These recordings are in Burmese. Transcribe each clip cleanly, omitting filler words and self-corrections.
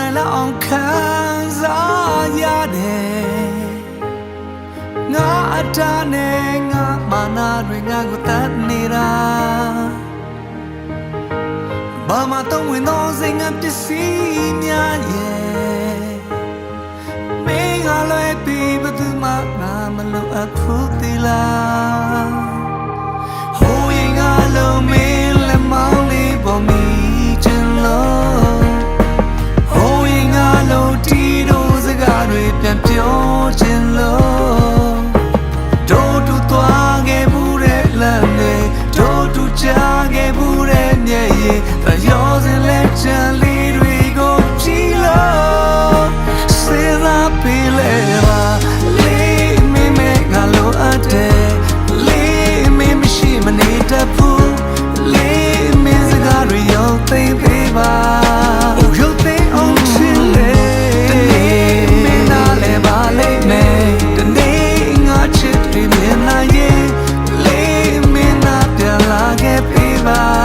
နိုင်လောက်အောင်ခံစားရတယ်ငါအတားနဲ့ငါမာနာတွေငါကိုတတ်နေတာဘာမှတော့ဝင်တော့စိတ်ငါပစ္စည်းများရဲ့မင်းကလည်းပြီးဘသူမှငါမလို့အခုသေးလားဟိုရင်ကလုံးမင်းလက်မောင်းလေးပေါ်မိချင်လို့ဟိုရင်ကလုံးတီတို့စကားတွေပြန်ပြောချင်လို့တို့တူသွားခဲ့ဘူးတဲ့လမ်းတွေတို့တူကြားခဲ့ဘူးတဲ့မျက်ရည်ရောစင်လက်ချမ်းလေးတွေကိုကြည့်လို့စေသာပေးလေပါလေးမင်းမဲငါလိုအပ်တယ်လေးမင်းမရှိမနေတတ်ဘူးလေးမင်းစကားတွေရောသိပေးပါရုပ်သိအောင်ချင်လေတနေ့မင်းနာလဲပါလိမ့်မယ်တနေ့ငါချစ်တွေမြင်လာရင်လေးမင်းနာပြန်လာခဲ့ပေးပါ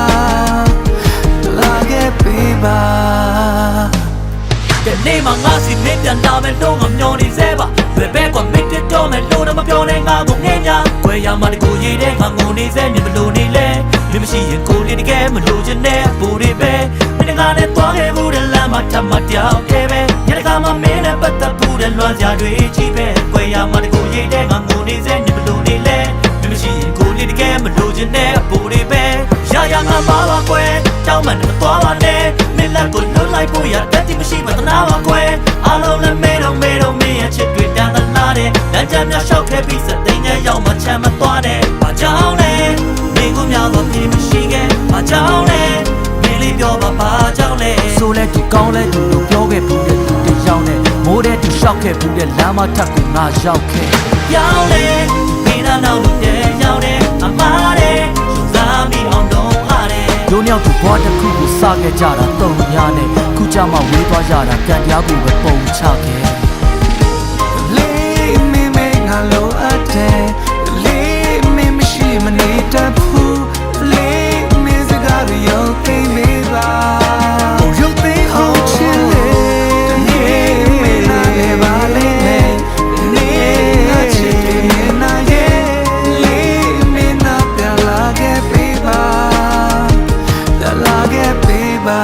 တဲ့နေ့မှာငါစီမင်းပြန်လာမယ်လို့ငါမျောနေစေပါဘယ်ဘက်ကမင်းတက်တော့မယ်လို့တော့မပြောနဲ့ငါကိုငဲ့ညာွယ်ရမှာတကူရေးတဲ့ငါငုံနေစေမြင်မလို့နေလဲမြင်မရှိရင်ကိုလေးတကယ်မလို့ချင်တဲ့ဘူတွေပဲမင်းကလည်းသွားခဲ့ဘူးတဲ့လမ်းမှာထပ်မတောက်ခဲ့ပဲညတကမှမင်းနဲ့ပတ်သက်ဘူးတဲ့လွမ်းစရာတွေကြီးပဲွယ်ရမှာတကူရေးတဲ့ငါငုံနေစေမြင်မလို့နေလဲမြင်မရှိရင်ကိုလေးတကယ်မလို့ချင်တဲ့ဘူတွေပဲရရငါပါပါကွယ်တောင်းမှမသွားပါနဲ့မင်းလက်ကိုလွတ်လိုက်ဖို့ရတတ်တိမရှိမသနာပါကွယ်အားလုံးလည်းမေတော့မင်းရဲ့ချစ်တွေပြန်လာတဲ့လမ်းကြမ်းများလျှောက်ခဲ့ပြီးစသိန်းနဲ့ရောက်မှချမ်းမသွားတဲ့ဘာကြောင့်လဲမင်းကိုများတော့ပြင်မရှိခဲ့ဘာကြောင့်လဲမင်းလေးပြောပါဘာကြောင့်လဲဆိုလဲသူကောင်းလဲသူတို့ပြောခဲ့ဘူးတဲ့သူတယောက်နဲ့မိုးတဲ့သူလျှောက်ခဲ့ဘူးတဲ့လမ်းမထပ်ကိုငါရောက်ခဲ့ပြောင်းလဲမင်းသားနောက်လို့တဲ့ရောက်တဲ့အမားတဲ့ယူစားပြီးအောင်တော့အားတဲ့တို့မြောက်သူဘွားတစ်ခုကိုစခဲ့ကြတာတုံညာနဲ့ခုကြမှာဝေးသွားကြတာကံတရားကိုပဲပုံချခဲ့လေးမင်းမဲငါလိုအပ်တယ်လေးမင်းမရှိမနေတတ်ဘူးလေးမင်းစကားတွေရောသိမေးပါရုပ်သိအောင်ချင်လေတနေ့မင်းနာလေပါလိမ့်မယ်နေ့ငါချစ်တယ်နာရဲ့လေးမင်းနာပြန်လာခဲ့ပေးပါလာခဲ့ပေးပါ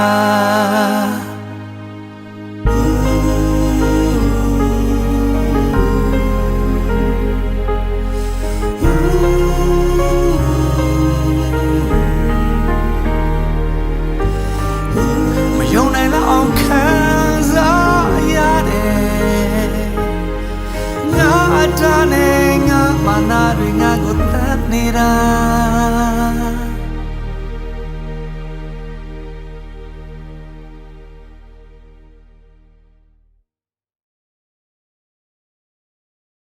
တာနဲ့ငါမာနာတွေငါကိုတတ်နေတာ